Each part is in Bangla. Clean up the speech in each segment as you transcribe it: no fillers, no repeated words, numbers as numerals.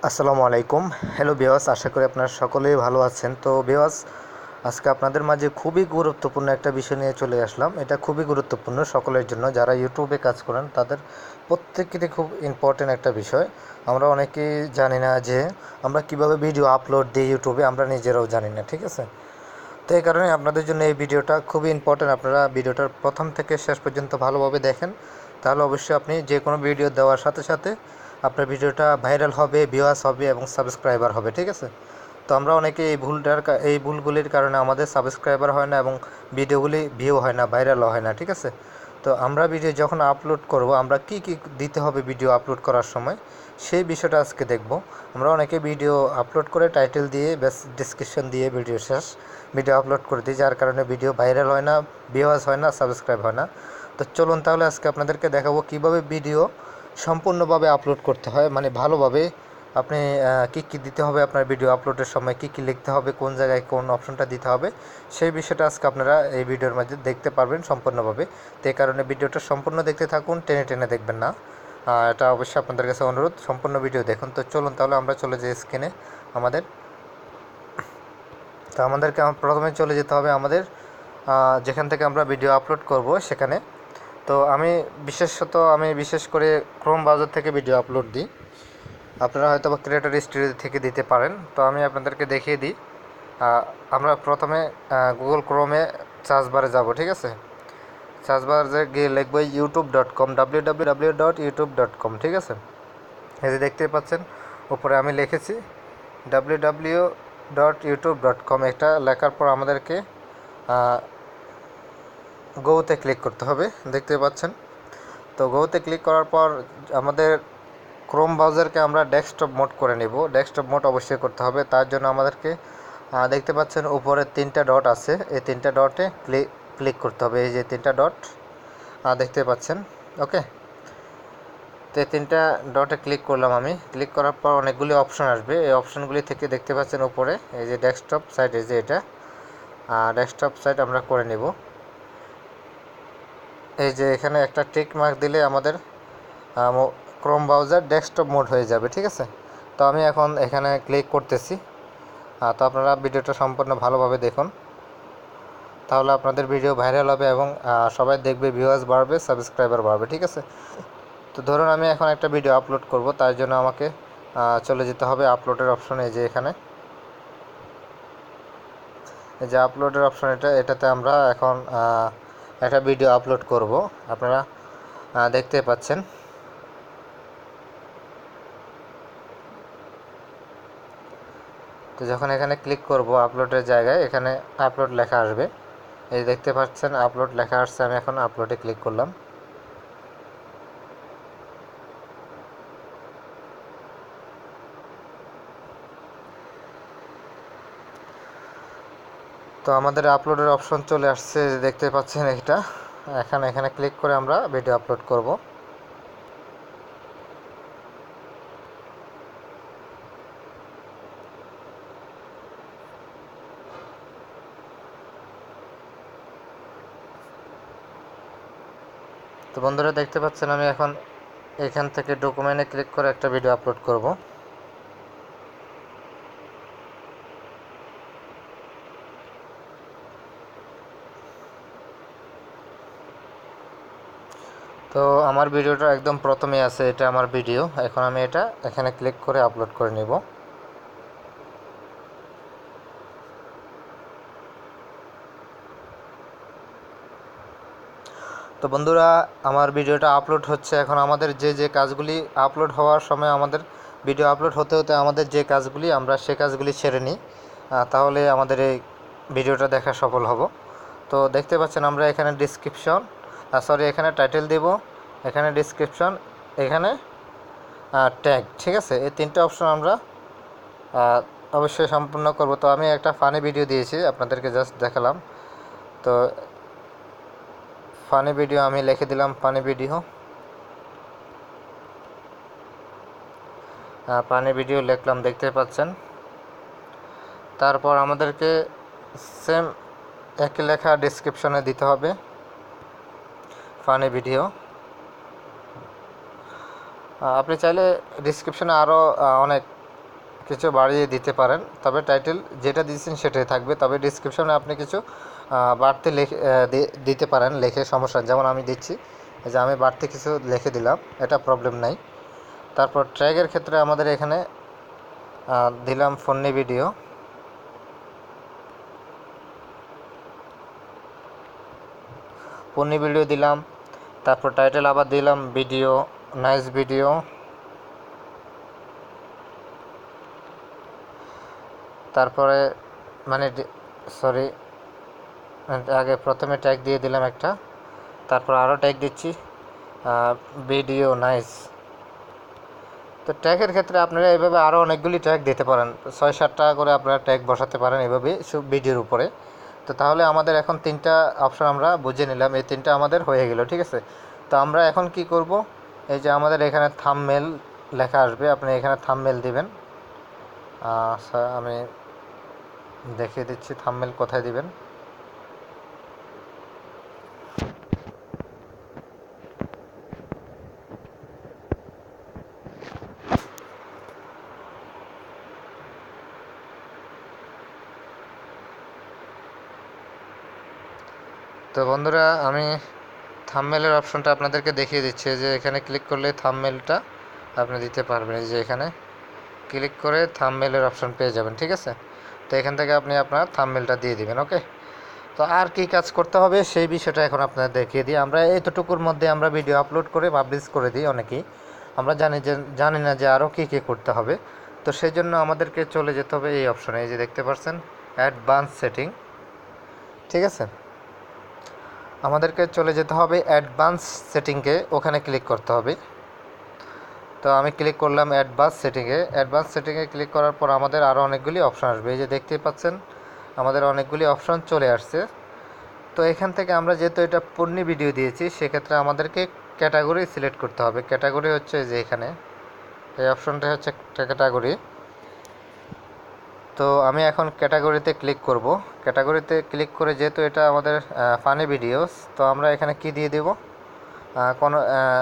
আসসালামু আলাইকুম। হ্যালো ভিউয়ার্স, আশা করি আপনারা সকলেই ভালো আছেন। তো ভিউয়ার্স, আজকে আপনাদের মাঝে খুবই গুরুত্বপূর্ণ একটা বিষয় নিয়ে চলে আসলাম। এটা খুবই গুরুত্বপূর্ণ সকলের জন্য, যারা ইউটিউবে কাজ করেন তাদের প্রত্যেকেরই খুব ইম্পর্টেন্ট একটা বিষয়। আমরা অনেকেই জানি না যে আমরা কিভাবে ভিডিও আপলোড দিই ইউটিউবে, আমরা নিজেরাও জানি না, ঠিক আছে? তো এই কারণে আপনাদের জন্য এই ভিডিওটা খুবই ইম্পর্টেন্ট। আপনারা ভিডিওটার প্রথম থেকে শেষ পর্যন্ত ভালোভাবে দেখেন, তাহলে অবশ্যই আপনি যে কোনো ভিডিও দেওয়ার সাথে সাথে আপনার ভিডিওটা ভাইরাল হবে, ভিউয়ার্স হবে এবং সাবস্ক্রাইবার হবে, ঠিক আছে? তো আমরা অনেকে এই ভুলগুলির কারণে আমাদের সাবস্ক্রাইবার হয় না এবং ভিডিওগুলি ভিউ হয় না, ভাইরালও হয় না, ঠিক আছে? তো আমরা ভিডিও যখন আপলোড করব, আমরা কি কি দিতে হবে ভিডিও আপলোড করার সময়, সেই বিষয়টা আজকে দেখব। আমরা অনেকে ভিডিও আপলোড করে টাইটেল দিয়ে ব্যাস ডেসক্রিপশন দিয়ে ভিডিও শেষ, ভিডিও আপলোড করে দিই, যার কারণে ভিডিও ভাইরাল হয় না, ভিউয়ার্স হয় না, সাবস্ক্রাইব হয় না। তো চলুন তাহলে আজকে আপনাদেরকে দেখাবো কিভাবে ভিডিও সম্পূর্ণভাবে আপলোড করতে হয়, মানে ভালোভাবে আপনি কী কী দিতে হবে আপনার ভিডিও আপলোডের সময়, কী কী লিখতে হবে, কোন জায়গায় কোন অপশনটা দিতে হবে, সেই বিষয়টা আজকে আপনারা এই ভিডিওর মাঝে দেখতে পারবেন সম্পূর্ণভাবে। তো এই কারণে ভিডিওটা সম্পূর্ণ দেখতে থাকুন, টেনে টেনে দেখবেন না। এটা অবশ্যই আপনাদের কাছে অনুরোধ, সম্পূর্ণ ভিডিও দেখুন। তো চলুন তাহলে আমরা চলে যাই স্ক্রিনে আমাদের। তো আমাদেরকে প্রথমে চলে যেতে হবে আমাদের যেখান থেকে আমরা ভিডিও আপলোড করব সেখানে। তো আমি বিশেষ করে ক্রোম ব্রাউজার থেকে ভিডিও আপলোড দিই। আপনারা হয়তো বা ক্রিয়েটর স্টুডিও থেকে দিতে পারেন। তো আমি আপনাদেরকে দেখিয়ে দিই। আমরা প্রথমে গুগল ক্রোমে সার্চ বারে যাব, ঠিক আছে? সার্চ বারে গিয়ে লিখব youtube.com, www.youtube.com, ঠিক আছে? এই যে দেখতে পাচ্ছেন উপরে আমি লিখেছি www.youtube.com। এটা লেখার পর আমাদেরকে গোতে ক্লিক করতে হবে, দেখতে পাচ্ছেন। তো গোতে ক্লিক করার পর আমাদের ক্রোম ব্রাউজারকে আমরা ডেস্কটপ মোড করে নেব। ডেস্কটপ মোড অবশ্যই করতে হবে। তার জন্য আমাদেরকে দেখতে পাচ্ছেন উপরে 3টা ডট আছে, এই 3টা ডটে ক্লিক করতে হবে। এই যে 3টা ডট দেখতে পাচ্ছেন, ওকে? তো এই 3টা ডটে ক্লিক করলাম আমি। ক্লিক করার পর অনেকগুলি অপশন আসবে। এই অপশনগুলি থেকে দেখতে পাচ্ছেন উপরে এই যে ডেস্কটপ সাইট, এই যে এটা ডেস্কটপ সাইট আমরা করে নেব। এই যে এখানে একটা টিক মার্ক দিলে আমাদের ক্রোম ব্রাউজার ডেস্কটপ মোড হয়ে যাবে, ঠিক আছে? তো আমি এখন এখানে ক্লিক করতেছি। তো আপনারা ভিডিওটা সম্পূর্ণ ভালোভাবে দেখুন, তাহলে আপনাদের ভিডিও ভাইরাল হবে এবং সবাই দেখবে, ভিউয়ার্স বাড়বে, সাবস্ক্রাইবার বাড়বে, ঠিক আছে? তো ধরুন আমি এখন একটা ভিডিও আপলোড করব, তার জন্য আমাকে চলে যেতে হবে আপলোডের অপশনে। এই যে এখানে এই যে আপলোডের অপশন, এটাতে আমরা এখন একটা ভিডিও আপলোড করব। আপনারা দেখতে পাচ্ছেন। তো যখন এখানে ক্লিক করব আপলোডের জায়গায়, এখানে আপলোড লেখা আসবে। এই দেখতে পাচ্ছেন আপলোড লেখা আসছে। আমি এখন আপলোডে ক্লিক করলাম। তো আমাদের আপলোডের অপশন চলে আসছে, দেখতে পাচ্ছেন এটা। এখানে ক্লিক করে আমরা ভিডিও আপলোড করব। তো বন্ধুরা দেখতে পাচ্ছেন আমি এখন এখান থেকে ডকুমেন্টে ক্লিক করে একটা ভিডিও আপলোড করব। তো আমার ভিডিওটা একদম প্রথমে আছে, এটা আমার ভিডিও। এখন আমি এটা এখানে ক্লিক করে আপলোড করে নিব। তো বন্ধুরা আমার ভিডিওটা আপলোড হচ্ছে। এখন আমাদের যে কাজগুলি আপলোড হওয়ার সময়, আমাদের ভিডিও আপলোড হতে হতে আমাদের যে কাজগুলি, আমরা সে কাজগুলি ছেড়ে নিই, তাহলে আমাদের এই ভিডিওটা দেখা সফল হব। তো দেখতে পাচ্ছেন আমরা এখানে এখানে টাইটেল দেব, এখানে ডিসক্রিপশন, এখানে ট্যাগ, ঠিক আছে? এই 3টে অপশন আমরা অবশ্যই সম্পূর্ণ করব। তো আমি একটা ফানি ভিডিও দিয়েছি, আপনাদেরকে জাস্ট দেখালাম। তো ফানি ভিডিও আমি লিখে দিলাম, ফানি ভিডিও লিখলাম, দেখতে পাচ্ছেন। তারপর আমাদেরকে সেম একই লেখা ডেসক্রিপশনে দিতে হবে, ফানি ভিডিও। আপনি চাইলে ডেসক্রিপশনে আরও অনেক কিছু বাড়িয়ে দিতে পারেন, তবে টাইটেল যেটা দিয়েছেন সেটাই থাকবে। তবে ডিসক্রিপশনে আপনি কিছু বাড়তি লিখে দিতে পারেন, লিখে সমস্যা, যেমন আমি দিচ্ছি যে আমি বাড়তি কিছু লিখে দিলাম, এটা প্রবলেম নাই। তারপর ট্র্যাগের ক্ষেত্রে আমাদের এখানে দিলাম ফন্নি ভিডিও, ফন্নি ভিডিও দিলাম। তারপর টাইটেল আবার দিলাম ভিডিও, নাইস ভিডিও। তারপরে মানে সরি, আগে প্রথমে ট্যাগ দিয়ে দিলাম একটা, তারপর আরও ট্যাগ দিচ্ছি ভিডিও নাইস। তো ট্যাগের ক্ষেত্রে আপনারা এইভাবে আরও অনেকগুলি ট্যাগ দিতে পারেন, 6-7টা করে আপনারা ট্যাগ বসাতে পারেন এভাবে সব ভিডিওর উপরে। তো তাহলে আমাদের এখন 3টা অপশন আমরা বুঝে নিলাম, এই 3টা আমাদের হয়ে গেল, ঠিক আছে। তো আমরা এখন কি করব, এই যে আমাদের এখানে থাম্বনেল লেখা আসবে, আপনি এখানে থাম্বনেল দিবেন। আমি দেখিয়ে দিচ্ছি থাম্বনেল কোথায় দিবেন। তো বন্ধুরা, আমি থাম্বনেলের অপশনটা আপনাদেরকে দেখিয়ে দিচ্ছি, যে এখানে ক্লিক করলে থাম্বনেলটা আপনি দিতে পারবেন। এই যে এখানে ক্লিক করে থাম্বনেলের অপশন পেয়ে যাবেন, ঠিক আছে। তো এখান থেকে আপনি আপনার থাম্বনেলটা দিয়ে দিবেন, ওকে। তো আর কি কাজ করতে হবে সেই বিষয়টা এখন আপনাদের দেখিয়ে দিই। আমরা এতটুকুর মধ্যে আমরা ভিডিও আপলোড করে পাবলিশ করে দিই অনেকেই, আমরা জানি না যে আরও কী কী করতে হবে। তো সেই জন্য আমাদেরকে চলে যেতে হবে এই অপশনে, এই যে দেখতে পাচ্ছেন অ্যাডভান্স সেটিং, ঠিক আছে। আমাদেরকে চলে যেতে হবে অ্যাডভান্স সেটিংয়ে, ওখানে ক্লিক করতে হবে। তো আমি ক্লিক করলাম অ্যাডভান্স সেটিংয়ে ক্লিক করার পর আমাদের আরও অনেকগুলি অপশান আসবে, এই যে দেখতেই পাচ্ছেন আমাদের অনেকগুলি অপশান চলে আসছে। তো এখান থেকে আমরা যেহেতু এটা পণ্য ভিডিও দিয়েছি, সেক্ষেত্রে আমাদেরকে ক্যাটাগরি সিলেক্ট করতে হবে। ক্যাটাগরি হচ্ছে যে এখানে এই অপশানটা হচ্ছে ক্যাটাগরি। তো আমি এখন ক্যাটাগরিতে ক্লিক করব। ক্যাটাগরিতে ক্লিক করে যেহেতু এটা আমাদের ফানি ভিডিওস, তো আমরা এখানে কি দিয়ে দেব, কোনো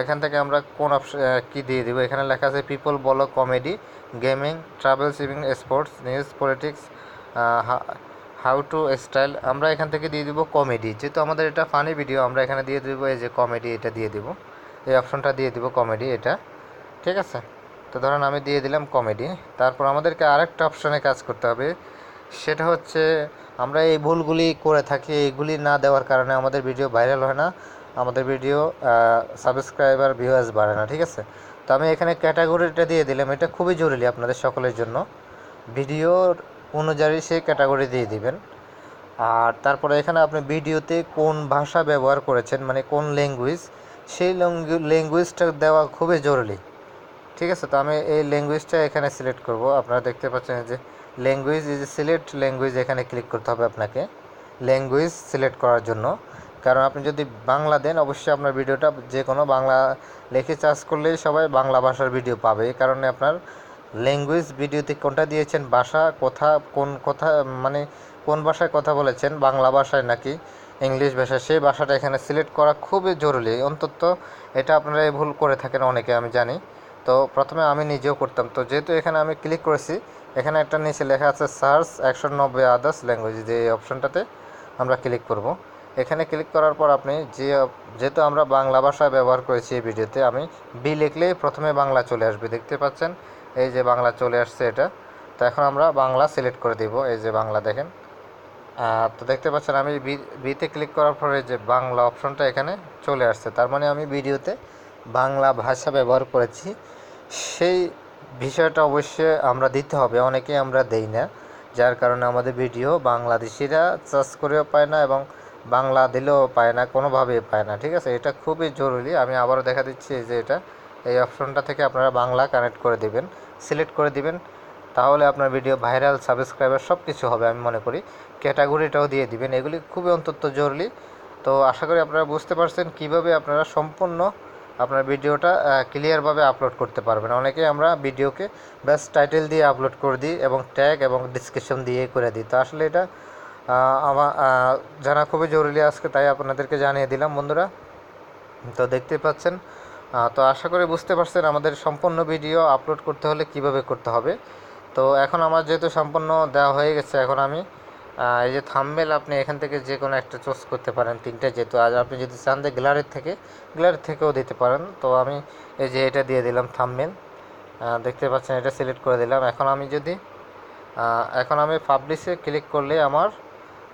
এখান থেকে আমরা কোন অপশন কী দিয়ে দেবো, এখানে লেখা আছে people, blog, comedy, gaming, travel, সিভিং, sports, news, politics, how to style. আমরা এখান থেকে দিয়ে দিব কমেডি, যেহেতু আমাদের এটা ফানি ভিডিও, আমরা এখানে দিয়ে দেবো এই যে কমেডি, এটা দিয়ে দিব, এই অপশনটা দিয়ে দিব কমেডি, এটা ঠিক আছে। তো ধরেন আমি দিয়ে দিলাম কমেডি। তারপর আমাদেরকে আরেকটা অপশানে কাজ করতে হবে, সেটা হচ্ছে আমরা এই ভুলগুলি করে থাকি, এইগুলি না দেওয়ার কারণে আমাদের ভিডিও ভাইরাল হয় না, আমাদের ভিডিও সাবস্ক্রাইবার ভিউয়ার্স বাড়ে না, ঠিক আছে। তো আমি এখানে ক্যাটাগরিটা দিয়ে দিলাম, এটা খুবই জরুরি আপনাদের সকলের জন্য, ভিডিওর অনুযায়ী সেই ক্যাটাগরি দিয়ে দিবেন। আর তারপরে এখানে আপনি ভিডিওতে কোন ভাষা ব্যবহার করেছেন, মানে কোন ল্যাঙ্গুয়েজ, সেই ল্যাঙ্গুয়েজটা দেওয়া খুবই জরুরি, ঠিক আছে। তো আমি এই ল্যাঙ্গুয়েজটা এখানে সিলেক্ট করব। আপনারা দেখতে পাচ্ছেন যে ল্যাঙ্গুয়েজ, এই যে সিলেক্ট ল্যাঙ্গুয়েজ, এখানে ক্লিক করতে হবে আপনাকে ল্যাঙ্গুয়েজ সিলেক্ট করার জন্য। কারণ আপনি যদি বাংলা দেন, অবশ্যই আপনার ভিডিওটা যে কোনো বাংলা লিখে সার্চ করলেই সবাই বাংলা ভাষার ভিডিও পাবে। এই কারণে আপনার ল্যাঙ্গুয়েজ ভিডিওতে কোনটা দিয়েছেন, ভাষা কোন কথা, মানে কোন ভাষায় কথা বলেছেন, বাংলা ভাষায় নাকি ইংলিশ ভাষায়, সেই ভাষাটা এখানে সিলেক্ট করা খুবই জরুরি। অন্তত এটা আপনারা এই ভুল করে থাকেন অনেকে, আমি জানি। তো প্রথমে আমি নিজেও করতাম। তো যেহেতু এখানে আমি ক্লিক করেছি, এখানে একটা নিচে লেখা আছে সার্চ 190 আদার্স ল্যাঙ্গুয়েজ, যে এই অপশনটাতে আমরা ক্লিক করব। এখানে ক্লিক করার পর আপনি যেহেতু আমরা বাংলা ভাষা ব্যবহার করেছি এই ভিডিওতে, আমি বি লিখলেই প্রথমে বাংলা চলে আসবে, দেখতে পাচ্ছেন এই যে বাংলা চলে আসছে এটা। তো এখন আমরা বাংলা সিলেক্ট করে দিব, এই যে বাংলা দেখেন। তো দেখতে পাচ্ছেন আমি বিতে ক্লিক করার পরে যে বাংলা অপশনটা এখানে চলে আসছে, তার মানে আমি ভিডিওতে বাংলা ভাষা ব্যবহার করেছি, সেই বিষয়টা অবশ্যই আমরা দিতে হবে। অনেকেই আমরা দেই না, যার কারণে আমাদের ভিডিও বাংলাদেশিরা সার্চ করেও পায় না, এবং বাংলা দিলেও পায় না, কোনোভাবেই পায় না, ঠিক আছে। এটা খুবই জরুরি। আমি আবারও দেখা দিচ্ছি যে এটা এই অপশনটা থেকে আপনারা বাংলা কানেক্ট করে দিবেন, সিলেক্ট করে দিবেন, তাহলে আপনার ভিডিও ভাইরাল, সাবস্ক্রাইবার সব কিছু হবে আমি মনে করি। ক্যাটাগরিটাও দিয়ে দিবেন, এগুলি খুবই অন্তত জরুরি। তো আশা করি আপনারা বুঝতে পারছেন কীভাবে আপনারা সম্পূর্ণ আপনার ভিডিওটা ক্লিয়ারভাবে আপলোড করতে পারবেন। অনেকেই আমরা ভিডিওকে ব্যাস টাইটেল দিয়ে আপলোড করে দিই এবং ট্যাগ এবং ডিসক্রিপশন দিয়ে করে দিই। তো আসলে এটা আমার জানা খুবই জরুরি আজকে, তাই আপনাদেরকে জানিয়ে দিলাম বন্ধুরা। তো দেখতেই পাচ্ছেন। তো আশা করি বুঝতে পারছেন আমাদের সম্পূর্ণ ভিডিও আপলোড করতে হলে কিভাবে করতে হবে। তো এখন আমার যেহেতু সম্পূর্ণ দেওয়া হয়ে গেছে, এখন আমি এই যে থাম্বনেল আপনি এখান থেকে যে কোনো একটা চুজ করতে পারেন, তিনটে যেহেতু। আর আপনি যদি চান যে গ্যালারির থেকেও দিতে পারেন। তো আমি এই যে এটা দিয়ে দিলাম থাম্বনেল, দেখতে পাচ্ছেন, এটা সিলেক্ট করে দিলাম। এখন আমি পাবলিশে ক্লিক করলে আমার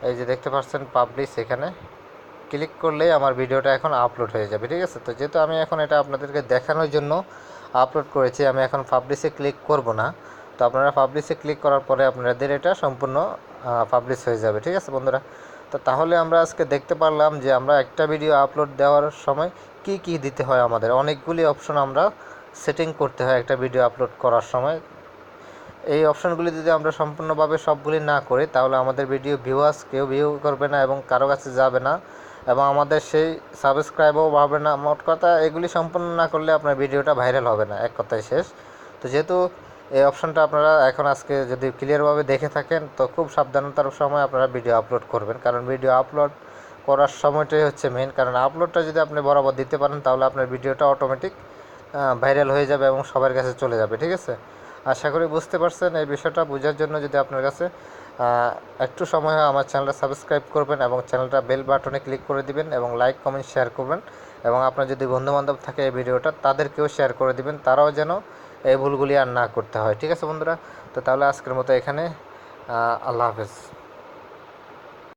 এই যে দেখতে পাচ্ছেন পাবলিশ, এখানে ক্লিক করলেই আমার ভিডিওটা এখন আপলোড হয়ে যাবে, ঠিক আছে। তো যেহেতু আমি এখন এটা আপনাদেরকে দেখানোর জন্য আপলোড করেছি, আমি এখন পাবলিশে ক্লিক করব না। তো আপনারা পাবলিশে ক্লিক করার পরে আপনাদের এটা সম্পূর্ণ পাবলিশ হয়ে যাবে, ঠিক আছে বন্ধুরা। তো তাহলে আমরা আজকে দেখতে পারলাম যে আমরা একটা ভিডিও আপলোড দেওয়ার সময় কি কি দিতে হয়, আমাদের অনেকগুলি অপশন আমরা সেটিং করতে হয় একটা ভিডিও আপলোড করার সময়। এই অপশানগুলি যদি আমরা সম্পূর্ণভাবে সবগুলি না করি, তাহলে আমাদের ভিডিও কেউ ভিউ করবে না এবং কারো কাছে যাবে না, এবং আমাদের সেই সাবস্ক্রাইবও বাড়বে না। মোট কথা, এগুলি সম্পূর্ণ না করলে আপনার ভিডিওটা ভাইরাল হবে না, এক কথায় শেষ। তো যেহেতু এই অপশানটা আপনারা এখন আজকে যদি ক্লিয়ারভাবে দেখে থাকেন, তো খুব সাবধানতার সময় আপনারা ভিডিও আপলোড করবেন, কারণ ভিডিও আপলোড করার সময়টাই হচ্ছে মেন। কারণ আপলোডটা যদি আপনি বরাবর দিতে পারেন, তাহলে আপনার ভিডিওটা অটোমেটিক ভাইরাল হয়ে যাবে এবং সবার কাছে চলে যাবে, ঠিক আছে। আশা করি বুঝতে পারছেন। এই বিষয়টা বোঝার জন্য যদি আপনার কাছে একটু সময় হয়, আমার চ্যানেলটা সাবস্ক্রাইব করবেন এবং চ্যানেলটা বেল বাটনে ক্লিক করে দিবেন এবং লাইক কমেন্ট শেয়ার করবেন, এবং আপনার যদি বন্ধুবান্ধব থাকে এই ভিডিওটা, তাদেরকেও শেয়ার করে দিবেন, তারাও যেন এই ভুলগুলি আর না করতে হয়, ঠিক আছে বন্ধুরা। তো তাহলে আজকের মতো এখানে, আল্লাহ হাফেজ।